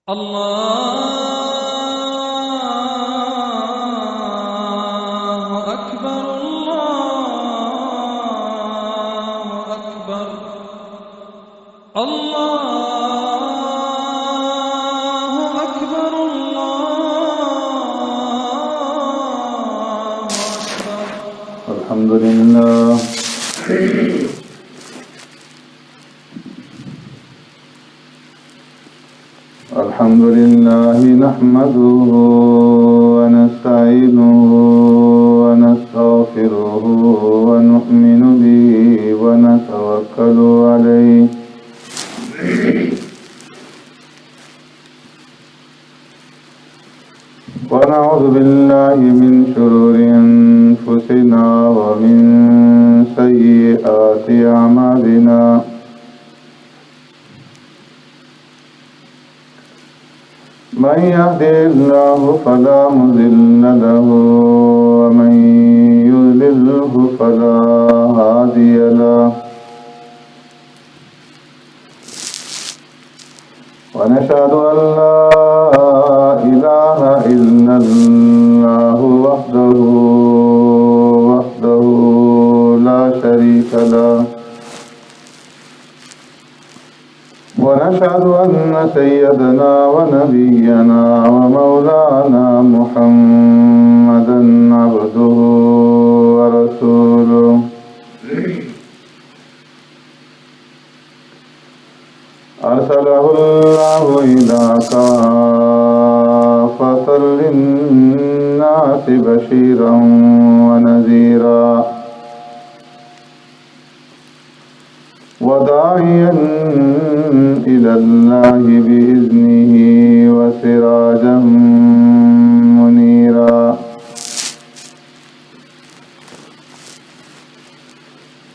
الله أكبر الله أكبر الله أكبر الله أكبر. الحمد لله الحمد لله نحمده ونستعينه ونستغفره ونؤمن به ونتوكل عليه ونعوذ بالله من شرور أنفسنا ومن سيئات أعمالنا من يهده الله فلا مضل له ومن يضلله فلا هادي له ونشهد أن لا إله إلا الله وحده لا شريك له ونشهد أن سيدنا ونبينا ومولانا محمدا عبده ورسوله أرسله الله إلى كافة للناس بشيرا ونذيرا وداعيا إلى الله بإذنه وسراجا منيرا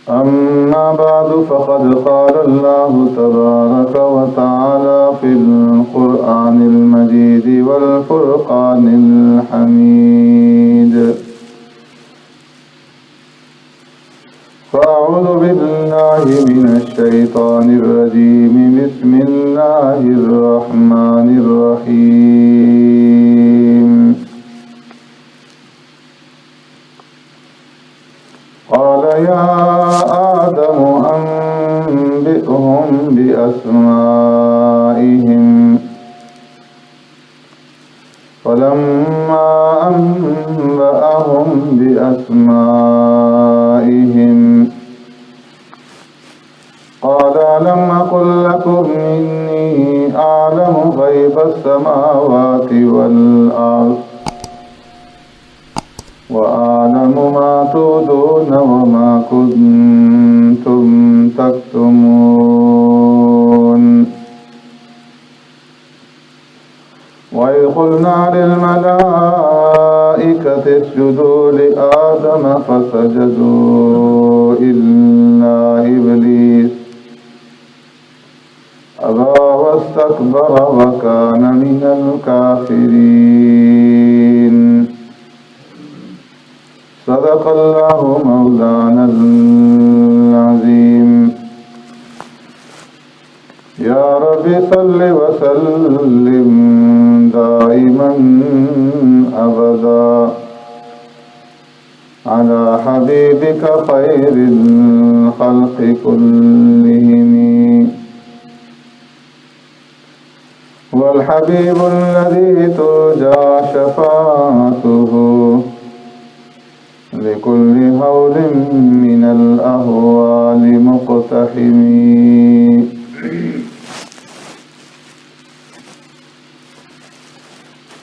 أما بعد فقد قال الله تبارك وتعالى في القرآن المجيد والفرقان الحميد فأعوذ بالله من الشيطان الرجيم بسم الله الرحمن الرحيم قال يا آدم أنبئهم بأسمائهم فلما أنبأهم بأسمائهم قال ألم أقل لكم إني أعلم غيب السماوات والأرض وأعلم ما تبدون وما كنتم تكتمون وإذ قلنا للملائكة اسجدوا لآدم فسجدوا إلا إبليس أبى واستكبر وكان من الكافرين صدق الله مولانا العظيم. يا رب صل وسلم دائما أبدا على حبيبك خير الخلق كلهم والحبيب الذي ترجى شفاعته لكل هول من الأهوال مقتحم.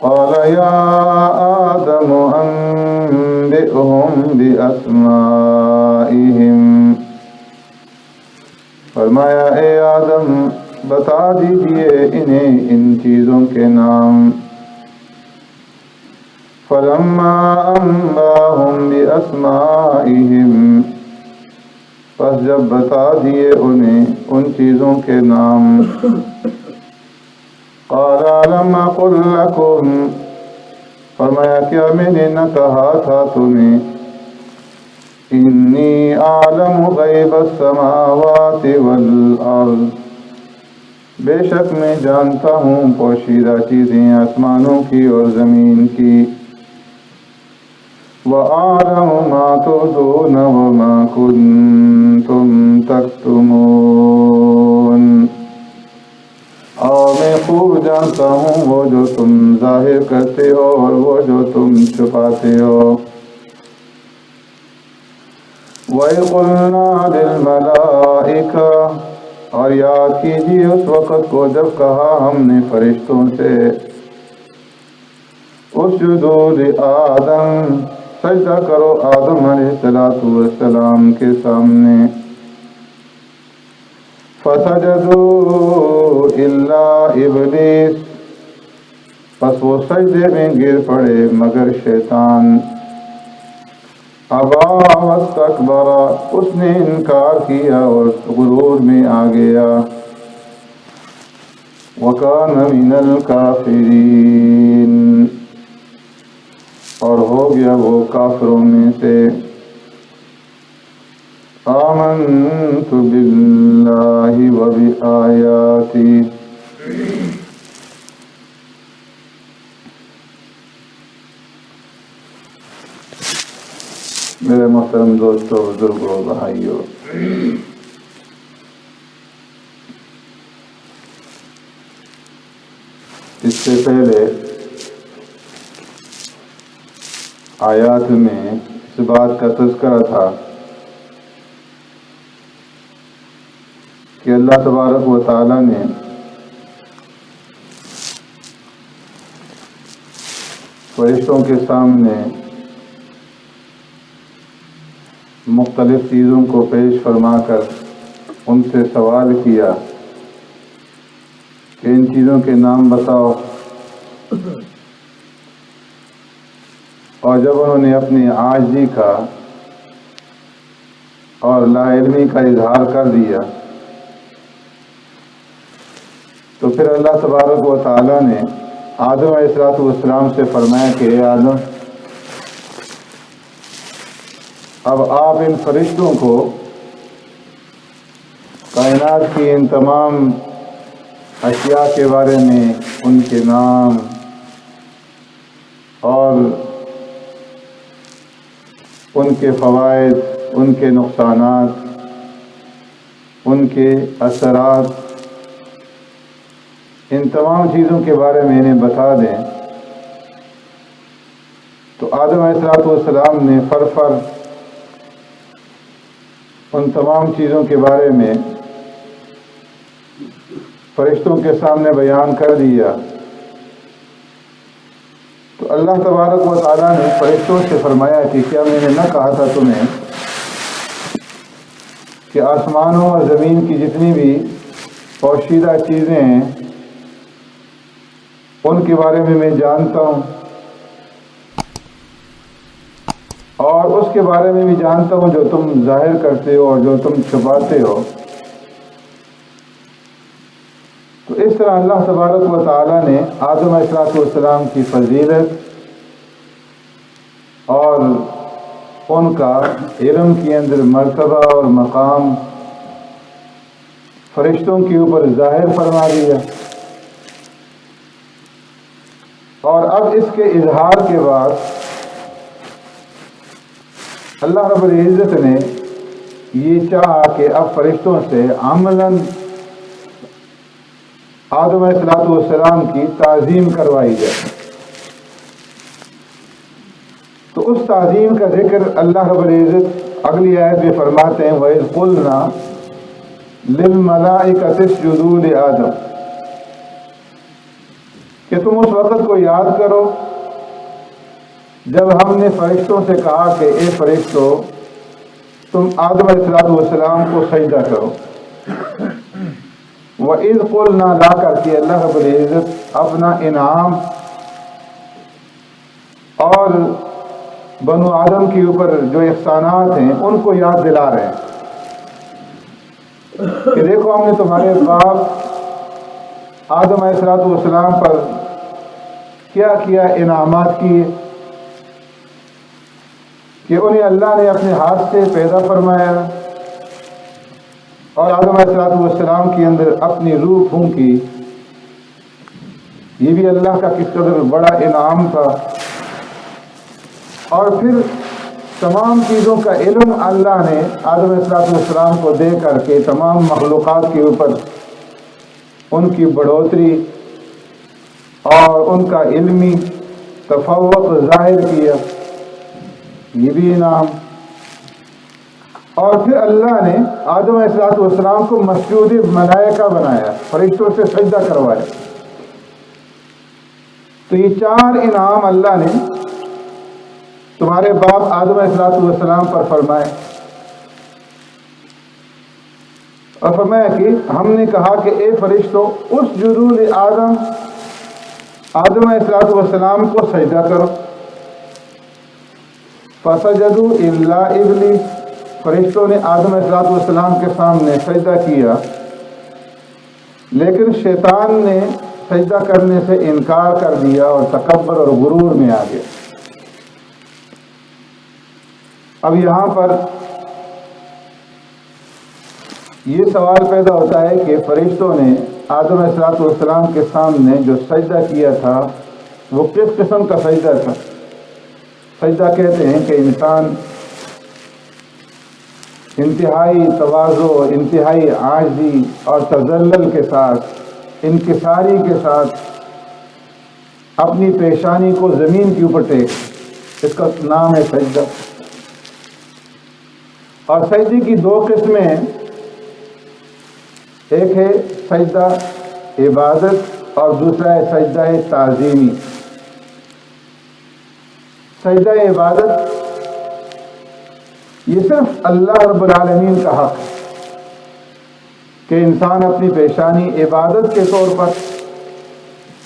قال يا آدم أنبئهم بأسمائهم فرمایا اے آدم بتا دیجئے انہیں ان چیزوں کے نام. فلما أنبأهم بأسمائهم پس جب بتا دیے انہیں ان چیزوں کے نام. قال ألم أقل لكم فرمایا کیا میں نے نہ کہا تھا تمہیں إني أعلم غيب السماوات والأرض بے شک میں جانتا ہوں پوشیدہ چیزیں آسمانوں کی اور زمین کی وَأَعْلَمُ مَا تُبْدُونَ وَمَا كُنْتُمْ تَكْتُمُونَ اور میں خوب جانتا ہوں وہ جو تم ظاہر کرتے ہو اور وہ جو تم چھپاتے ہو وَإِذْ قُلْنَا لِلْمَلَائِكَةِ اور یاد کیجیے اس وقت کو جب کہا ہم نے فرشتوں سے اسجدوا لآدم سجدہ کرو آدم علیہ السلام کے سامنے فسجدوا الا ابلیس پس وہ سجدے میں گر پڑے مگر شیطان ابا واستکبر اس نے انکار کیا اور غرور میں آ گیا وکان من الکافرین اور ہو گیا وہ کافروں میں سے آمنت باللہ وبآیاتی میرے محترم دوستوں بزرگوں بھائیوں اس سے پہلے آیات میں اس بات کا تذکرہ تھا کہ اللہ تبارک و تعالی نے فرشتوں کے سامنے مختلف چیزوں کو پیش فرما کر ان سے سوال کیا کہ ان چیزوں کے نام بتاؤ اور جب انہوں نے اپنی عاجزی کا اور لا علمی کا اظہار کر دیا تو پھر اللہ تبارک و تعالی نے آدم علیہ السلام سے فرمایا کہ اے آدم اب آپ ان فرشتوں کو کائنات کی ان تمام اشیاء کے بارے میں ان کے نام اور ان کے فوائد ان کے نقصانات ان کے اثرات ان تمام چیزوں کے بارے میں انہیں بتا دیں تو آدم علیہ السلام نے فر ان تمام چیزوں کے بارے میں فرشتوں کے سامنے بیان کر دیا تو اللہ تبارک و تعالیٰ نے فرشتوں سے فرمایا کہ کیا میں نے نہ کہا تھا تمہیں کہ آسمانوں اور زمین کی جتنی بھی پوشیدہ چیزیں ہیں ان کے بارے میں جانتا ہوں اور اس کے بارے میں بھی جانتا ہوں جو تم ظاہر کرتے ہو اور جو تم چھپاتے ہو تو اس طرح اللہ تبارک و تعالیٰ نے آدم علیہ السلام کی فضیلت اور ان کا علم کے اندر مرتبہ اور مقام فرشتوں کے اوپر ظاہر فرما دیا اور اب اس کے اظہار کے بعد اللہ رب العزت نے یہ چاہا کہ اب فرشتوں سے عملاً آدم علیہ السلام کی تعظیم کروائی جائے تو اس تعظیم کا ذکر اللہ رب العزت اگلی آیت میں فرماتے ہیں وَإِذْ قُلْنَا لِلْمَلَائِكَةِ اسْجُدُوا لِآدَمَ کہ تم اس وقت کو یاد کرو جب ہم نے فرشتوں سے کہا کہ اے فرشتو تم آدم علیہ السلام کو سجدہ کرو وَإِذْ قُلْنَا لا کر کے اللہ رب العزت اپنا انعام اور بنو آدم کے اوپر جو احسانات ہیں ان کو یاد دلا رہے ہیں کہ دیکھو ہم نے تمہارے باپ آدم علیہ السلام پر کیا کیا انعامات کیے کہ انہیں اللہ نے اپنے ہاتھ سے پیدا فرمایا اور آدم علیہ السلام کے اندر اپنی روح پھونکی، یہ بھی اللہ کا کس قدر بڑا انعام تھا۔ اور پھر تمام چیزوں کا علم اللہ نے آدم علیہ السلام کو دے کر کے تمام مخلوقات کے اوپر ان کی بڑھوتری اور ان کا علمی تفوق ظاہر کیا، یہ بھی انعام۔ اور پھر اللہ نے آدم علیہ السلام کو مسجود ملائکہ بنایا، فرشتوں سے سجدہ کروایا۔ تو یہ 4 انعام اللہ نے تمہارے باپ آدم علیہ السلام پر فرمائے، اور فرمایا کہ ہم نے کہا کہ اے فرشتوں اسجدوا لآدم، آدم علیہ السلام کو سجدہ کرو۔ فسجدوا الا ابلیس، فرشتوں نے آدم علیہ السلام کے سامنے سجدہ کیا، لیکن شیطان نے سجدہ کرنے سے انکار کر دیا اور تکبر اور غرور میں آ گیا۔ اب یہاں پر یہ سوال پیدا ہوتا ہے کہ فرشتوں نے آدم علیہ السلام کے سامنے جو سجدہ کیا تھا وہ کس قسم کا سجدہ تھا؟ سجدہ کہتے ہیں کہ انسان انتہائی تواضع، انتہائی عاجزی اور تذلل کے ساتھ، انکساری کے ساتھ اپنی پیشانی کو زمین کے اوپر ٹیک، اس کا نام ہے سجدہ۔ اور سجدے کی 2 قسمیں ہیں، ایک ہے سجدہ عبادت اور دوسرا ہے سجدہ تعظیمی۔ سجدہ عبادت یہ صرف اللہ رب العالمین کا حق ہے کہ انسان اپنی پیشانی عبادت کے طور پر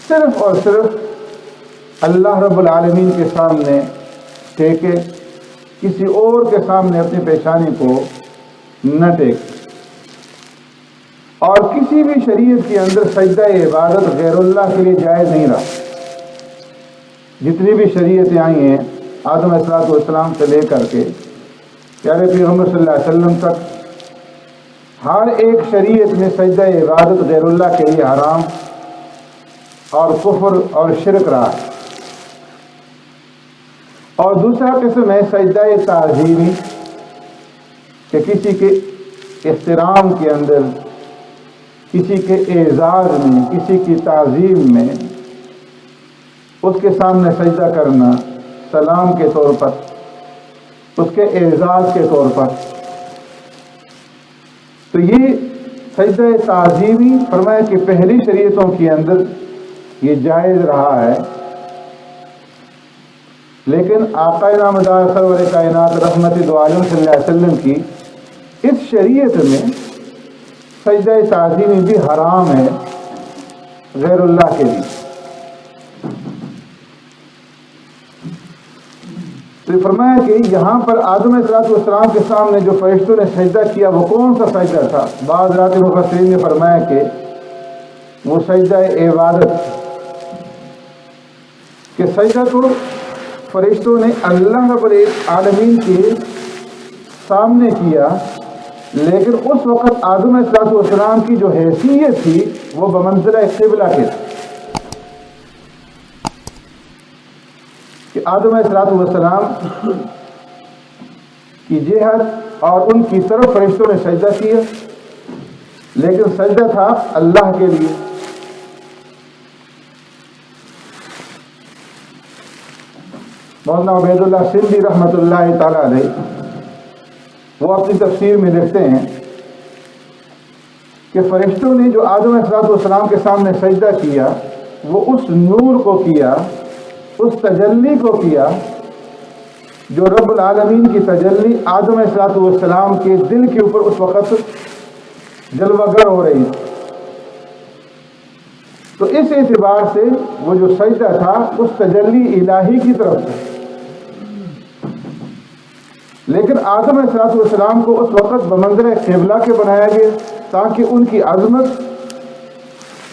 صرف اور صرف اللہ رب العالمین کے سامنے ٹیکے، کسی اور کے سامنے اپنی پیشانی کو نہ ٹیکے۔ اور کسی بھی شریعت کے اندر سجدہ عبادت غیر اللہ کے لیے جائز نہیں رہا۔ جتنی بھی شریعتیں آئی ہیں آدم علیہ السلام سے لے کر کے پیارے پیغمبر صلی اللہ علیہ وسلم تک، ہر ایک شریعت میں سجدہ عبادت غیر اللہ کے لیے حرام اور کفر اور شرک رہا ہے۔ اور دوسرا قسم ہے سجدہ تعظیمی، کہ کسی کے احترام کے اندر، کسی کے اعزاز میں، کسی کی تعظیم میں اس کے سامنے سجدہ کرنا، سلام کے طور پر، اس کے اعزاز کے طور پر۔ تو یہ سجدہ تعظیمی فرمایا کہ پہلی شریعتوں کے اندر یہ جائز رہا ہے، لیکن آقا نامدار سرور کائنات رحمت دو عالم صلی اللہ علیہ وسلم کی اس شریعت میں سجدہ تعظیمی بھی حرام ہے غیر اللہ کے لیے۔ تو فرمایا کہ یہاں پر آدم علیہ السلام کے سامنے جو فرشتوں نے سجدہ کیا وہ کون سا سجدہ تھا؟ بعض رات مفسرین نے فرمایا کہ وہ سجدہ عبادت، کہ سجدہ تو فرشتوں نے اللہ رب العالمین کے سامنے کیا، لیکن اس وقت آدم علیہ السلام کی جو حیثیت تھی وہ بمنزلہ قبلہ کے تھی، کہ آدم علیہ السلام کی جہت اور ان کی طرف فرشتوں نے سجدہ کیا، لیکن سجدہ تھا اللہ کے لیے۔ مولانا عبید اللہ سندھی رحمۃ اللہ تعالیٰ علیہ وہ اپنی تفسیر میں لکھتے ہیں کہ فرشتوں نے جو آدم علیہ السلام کے سامنے سجدہ کیا وہ اس نور کو کیا، اس تجلی کو کیا جو رب العالمین کی تجلی آدم علیہ السلام کے دل کے اوپر اس وقت جلوہ گر ہو رہی تھی۔ تو اس اعتبار سے وہ جو سجدہ تھا اس تجلی الہی کی طرف سے، لیکن آدم علیہ السلام کو اس وقت بمنظر قبلہ کے بنایا گیا تاکہ ان کی عظمت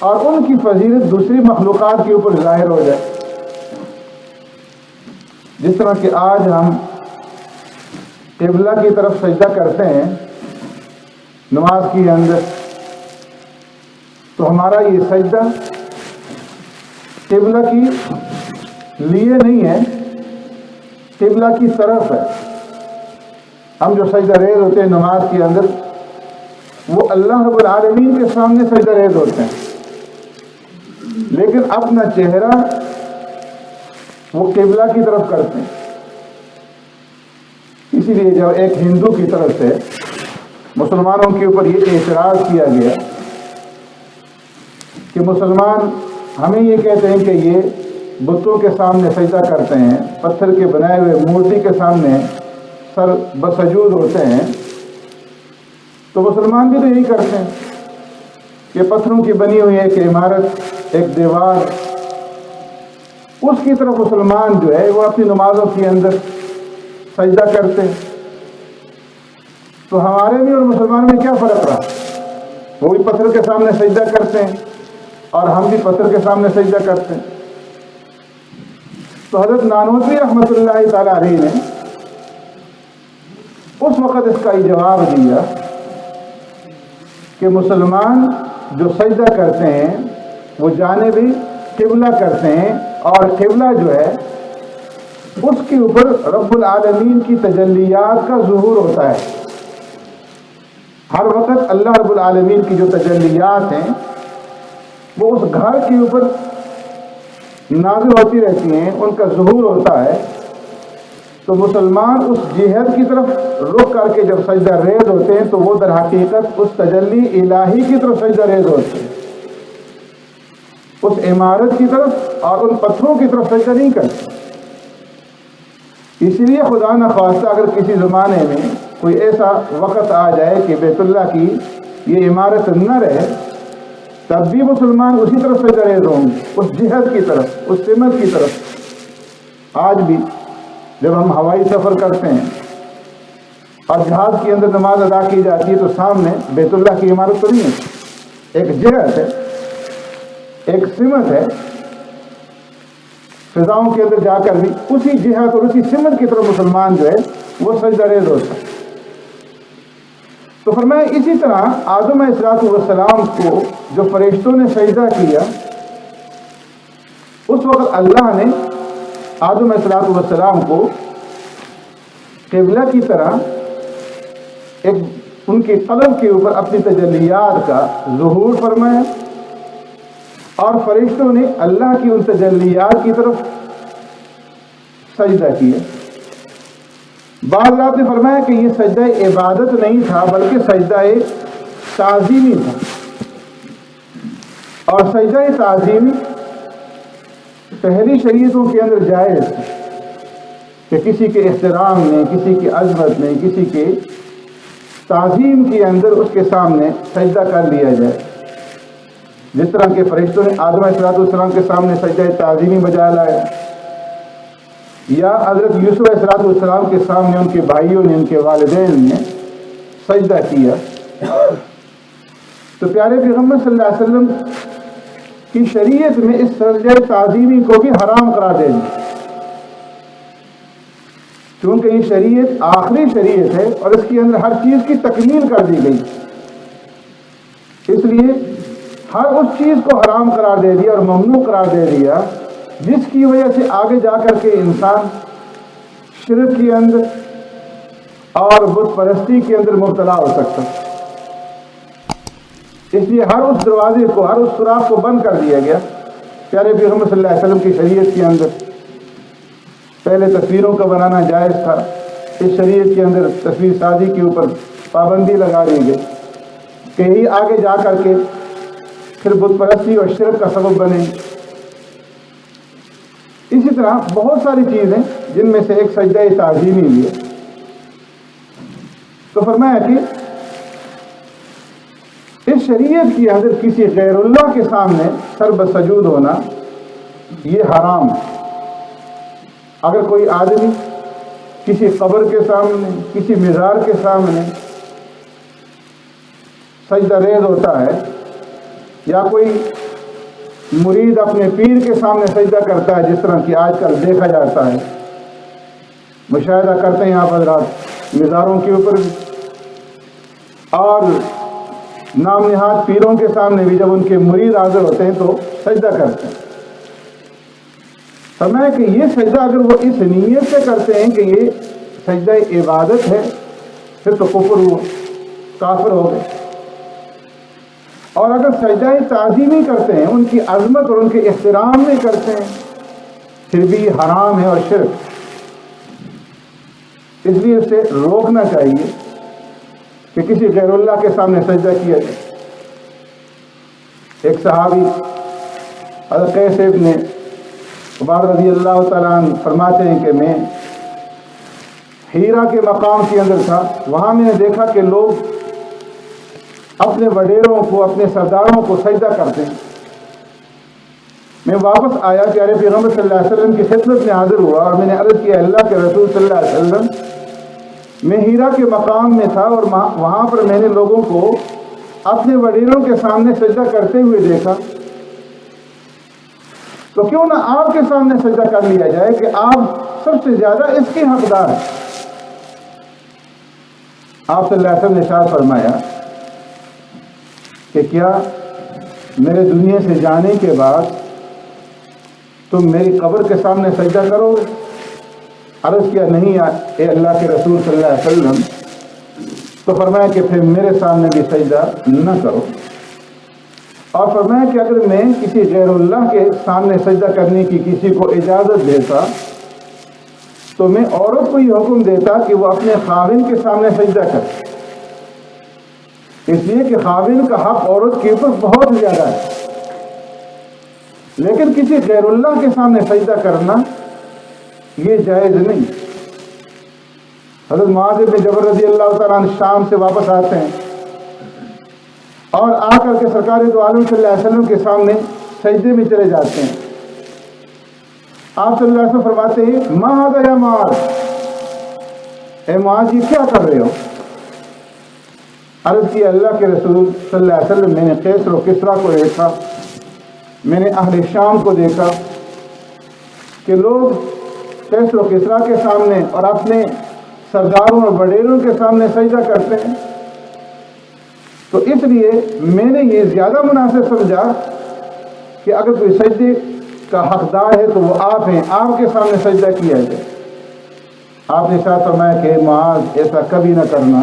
اور ان کی فضیلت دوسری مخلوقات کے اوپر ظاہر ہو جائے۔ جس طرح کہ آج ہم قبلہ کی طرف سجدہ کرتے ہیں نماز کے اندر، تو ہمارا یہ سجدہ قبلہ کی لیے نہیں ہے، قبلہ کی طرف ہے۔ ہم جو سجدہ ریز ہوتے ہیں نماز کے اندر، وہ اللہ رب العالمین کے سامنے سجدہ ریز ہوتے ہیں، لیکن اپنا چہرہ وہ قبلہ کی طرف کرتے ہیں۔ اسی لیے جب ایک ہندو کی طرف سے مسلمانوں کے اوپر یہ اعتراض کیا گیا کہ مسلمان ہمیں یہ کہتے ہیں کہ یہ بتوں کے سامنے سجدہ کرتے ہیں، پتھر کے بنائے ہوئے مورتی کے سامنے سر بسجود ہوتے ہیں، تو مسلمان بھی تو یہی کرتے ہیں کہ پتھروں کی بنی ہوئی ایک عمارت، ایک دیوار، اس کی طرف مسلمان جو ہے وہ اپنی نمازوں کے اندر سجدہ کرتے ہیں۔ تو ہمارے میں اور مسلمان میں کیا فرق رہا؟ وہ بھی پتھر کے سامنے سجدہ کرتے ہیں اور ہم بھی پتھر کے سامنے سجدہ کرتے ہیں۔ تو حضرت نانوتوی رحمۃ اللہ تعالی علیہ نے اس وقت اس کا یہ جواب دیا کہ مسلمان جو سجدہ کرتے ہیں وہ جانب قبلہ کرتے ہیں، اور قبلہ جو ہے اس کے اوپر رب العالمین کی تجلیات کا ظہور ہوتا ہے۔ ہر وقت اللہ رب العالمین کی جو تجلیات ہیں وہ اس گھر کے اوپر نازل ہوتی رہتی ہیں، ان کا ظہور ہوتا ہے۔ تو مسلمان اس جہت کی طرف رخ کر کے جب سجدہ ریز ہوتے ہیں تو وہ در حقیقت اس تجلی الہی کی طرف سجدہ ریز ہوتے ہیں، اس عمارت کی طرف اور ان پتھروں کی طرف سجدہ نہیں کرتے۔ اسی لیے خدا نخواستہ اگر کسی زمانے میں کوئی ایسا وقت آ جائے کہ بیت اللہ کی یہ عمارت نہ رہے، تب بھی مسلمان اسی طرف سجدہ ریز ہوں گے، اس جہت کی طرف، اس سمت کی طرف۔ آج بھی جب ہم ہوائی سفر کرتے ہیں اور جہاز کے اندر نماز ادا کی جاتی ہے تو سامنے بیت اللہ کی عمارت تو نہیں ہے، ایک جہت ہے، ایک سمت ہے۔ فضاؤں کے اندر جا کر بھی اسی جہت اور اسی سمت کی طرف مسلمان جو ہے وہ سجدہ ریز ہوتا ہے۔ تو فرمایا اسی طرح آدم علیہ السلام کو جو فرشتوں نے سجدہ کیا، اس وقت اللہ نے آدم علیہ السلام کو قبلہ کی طرح ایک ان کے قلب کے اوپر اپنی تجلیات کا ظہور فرمایا، اور فرشتوں نے اللہ کی ان تجلیات کی طرف سجدہ کیا۔ بعض رات نے فرمایا کہ یہ سجدہ عبادت نہیں تھا بلکہ سجدہ تعظیمی تھا، اور سجدہ تعظیمی پہلی شریعتوں کے اندر جائز ہے کہ کسی کے احترام میں، کسی کی عظمت میں، کسی کے تعظیم کے اندر اس کے سامنے سجدہ کر لیا جائے، جس طرح کے فرشتوں نے آدم علیہ السلام کے سامنے سجدہ تعظیمی بجا لایا، یا حضرت یوسف علیہ السلام کے سامنے ان کے بھائیوں نے، ان کے والدین نے سجدہ کیا۔ تو پیارے پیغمبر صلی اللہ علیہ وسلم کی شریعت میں اس سجدہ تعظیمی کو بھی حرام قرار دے دی، کیونکہ یہ شریعت آخری شریعت ہے اور اس کے اندر ہر چیز کی تکمیل کر دی گئی، اس لیے ہر اس چیز کو حرام قرار دے دیا اور ممنوع قرار دے دیا جس کی وجہ سے آگے جا کر کے انسان شرک کے اندر اور بت پرستی کے اندر مبتلا ہو سکتا۔ اس لیے ہر اس دروازے کو، ہر اس سوراخ کو بند کر دیا گیا۔ پیارے پیغمبر صلی اللہ علیہ وسلم کی شریعت کے اندر پہلے تصویروں کا بنانا جائز تھا، اس شریعت کے اندر تصویر سازی کے اوپر پابندی لگا دی گئی کہ یہی آگے جا کر کے پھر بت پرستی اور شرک کا سبب بنے۔ اسی طرح بہت ساری چیزیں جن میں سے ایک سجدہ تعظیمی بھی ہے۔ تو فرمایا کہ اس شریعت کے اندر کسی غیر اللہ کے سامنے سر بسجود ہونا یہ حرام ہے۔ اگر کوئی آدمی کسی قبر کے سامنے، کسی مزار کے سامنے سجدہ ریز ہوتا ہے، یا کوئی مرید اپنے پیر کے سامنے سجدہ کرتا ہے، جس طرح کہ آج کل دیکھا جاتا ہے، مشاہدہ کرتے ہیں آپ حضرات مزاروں کے اوپر بھی، اور نام نہاد پیروں کے سامنے بھی جب ان کے مرید حاضر ہوتے ہیں تو سجدہ کرتے ہیں۔ فرمایا کہ یہ سجدہ اگر وہ اس نیت سے کرتے ہیں کہ یہ سجدہ عبادت ہے، پھر تو کفر ہوا، کافر ہو گئے۔ اور اگر سجدہ تعظیمی کرتے ہیں، ان کی عظمت اور ان کے احترام میں کرتے ہیں، پھر بھی یہ حرام ہے اور شرک۔ اس لیے اسے روکنا چاہیے کہ کسی غیر اللہ کے سامنے سجدہ کیا جائے۔ ایک صحابی حضرت قیس ابن عبادہ رضی اللہ تعالیٰ عنہ فرماتے ہیں کہ میں ہیرا کے مقام کے اندر تھا، وہاں میں نے دیکھا کہ لوگ اپنے وڈیروں کو، اپنے سرداروں کو سجدہ کرتے ہیں۔ میں واپس آیا، پیارے پیغمبر صلی اللہ علیہ وسلم کی خدمت میں حاضر ہوا اور میں نے عرض کیا اللہ کے رسول صلی اللہ علیہ وسلم، میں ہیرا کے مقام میں تھا اور وہاں پر میں نے لوگوں کو اپنے وڈیروں کے سامنے سجدہ کرتے ہوئے دیکھا، تو کیوں نہ آپ کے سامنے سجدہ کر لیا جائے کہ آپ سب سے زیادہ اس کے حقدار ہیں۔ آپ صلی اللہ علیہ وسلم نے ارشاد فرمایا کہ کیا میرے دنیا سے جانے کے بعد تم میری قبر کے سامنے سجدہ کرو گے؟ عرض کیا نہیں اے اللہ کے رسول صلی اللہ علیہ وسلم۔ تو فرمایا کہ پھر میرے سامنے بھی سجدہ نہ کرو، اور فرمایا کہ اگر میں کسی غیر اللہ کے سامنے سجدہ کرنے کی کسی کو اجازت دیتا تو میں عورت کو یہ حکم دیتا کہ وہ اپنے خاوند کے سامنے سجدہ کرے، اس لیے کہ خاوند کا حق عورت کے اوپر بہت زیادہ ہے۔ لیکن کسی غیر اللہ کے سامنے سجدہ کرنا یہ جائز نہیں۔ حضرت معاذ بن جبل رضی اللہ تعالیٰ عنہ شام سے واپس آتے ہیں اور آ کر کے سرکار دو عالم صلی اللہ علیہ وسلم کے سامنے سجدے میں چلے جاتے ہیں۔ آپ صلی اللہ علیہ وسلم فرماتے ہیں ما ھذا یا معاذ، اے معاذ یہ کیا کر رہے ہو؟ عرض کی اللہ کے رسول صلی اللہ علیہ وسلم، میں نے قیصر و کسریٰ کو دیکھا، میں نے اہل شام کو دیکھا کہ لوگ قیصر و کسریٰ کے سامنے اور اپنے سرداروں اور وڈیروں کے سامنے سجدہ کرتے ہیں، تو اس لیے میں نے یہ زیادہ مناسب سمجھا کہ اگر کوئی سجدے کا حقدار ہے تو وہ آپ ہیں، آپ کے سامنے سجدہ کیا جائے۔ آپ نے ساتھ فرمایا کہ معاذ ایسا کبھی نہ کرنا،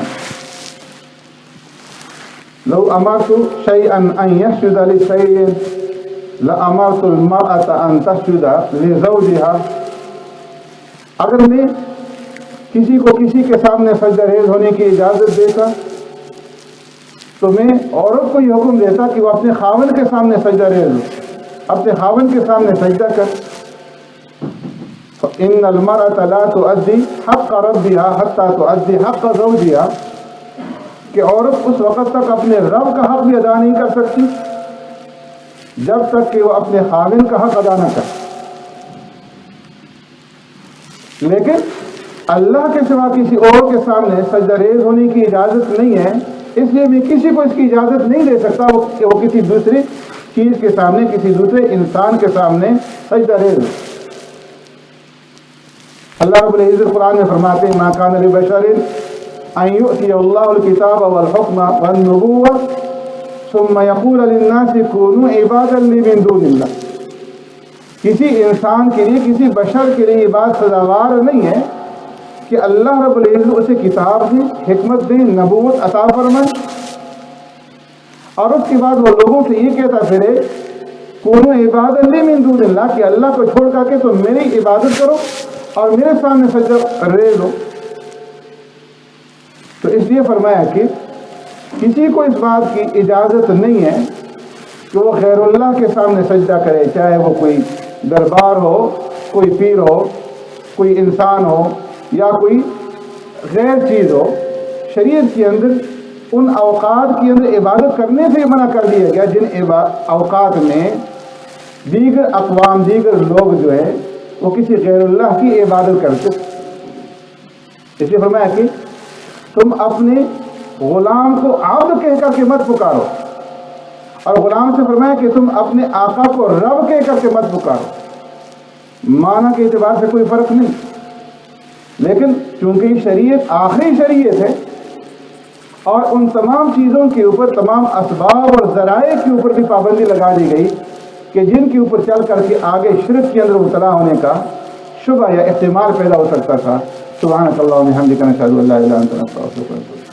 لو امرت شیئا ان یسجد للسید لامرت المرأة ان تسجد لزوجها، اگر میں کسی کو کسی کے سامنے سجدہ ریز ہونے کی اجازت دیتا تو میں عورت کو یہ حکم دیتا کہ وہ اپنے خاوند کے سامنے سجدہ ریز ہو، اپنے خاوند کے سامنے سجدہ کر۔ ان المرأة لا تؤدي حق ربها حتى تؤدي حق زوجها، کہ عورت اس وقت تک اپنے رب کا حق بھی ادا نہیں کر سکتی جب تک کہ وہ اپنے خاوند کا حق ادا نہ کرے۔ لیکن اللہ کے سوا کسی اور کے سامنے سجدہ ریز ہونے کی اجازت نہیں ہے، اس لیے میں کسی کو اس کی اجازت نہیں دے سکتا کہ وہ کسی دوسری چیز کے سامنے، کسی دوسرے انسان کے سامنے سجدہ ریز ہو۔ اللہ رب العزت قرآن میں فرماتے ہیں ما کان لبشر ان یؤتی اللہ الکتاب والحکم والنبوۃ ثم یقول للناس کونوا عبادا لی من دون اللہ، کسی انسان کے لیے، کسی بشر کے لیے یہ بات سزاوار نہیں ہے کہ اللہ رب العزت اسے کتاب دے، حکمت دے، نبوت عطا فرمائے، اور اس کے بعد وہ لوگوں سے یہ کہتا پھرے کونوا عبادا لی من دون اللہ، کہ اللہ کو چھوڑ کر کے تم میری عبادت کرو اور میرے سامنے سجدہ ریز ہو۔ تو اس لیے فرمایا کہ کسی کو اس بات کی اجازت نہیں ہے کہ وہ غیر اللہ کے سامنے سجدہ کرے، چاہے وہ کوئی دربار ہو، کوئی پیر ہو، کوئی انسان ہو یا کوئی غیر چیز ہو۔ شریعت کے اندر ان اوقات کے اندر عبادت کرنے سے منع کر دیا گیا جن اوقات میں دیگر اقوام، دیگر لوگ جو ہے وہ کسی غیر اللہ کی عبادت کرتے۔ اس لیے فرمایا کہ تم اپنے غلام کو عبد کہہ کر کے مت پکارو، اور غلام سے فرمایا کہ تم اپنے آقا کو رب کہہ کر کے مت پکارو۔ معنی کے اعتبار سے کوئی فرق نہیں، لیکن چونکہ یہ شریعت آخری شریعت ہے اور ان تمام چیزوں کے اوپر، تمام اسباب اور ذرائع کے اوپر بھی پابندی لگا دی گئی کہ جن کے اوپر چل کر کے آگے شرک کے اندر مبتلا ہونے کا شبہ یا احتمال پیدا ہو سکتا تھا۔ سبحانک اللہم و بحمدک، نشہد ان لا الہ الا انت، نستغفرک و نتوب الیک۔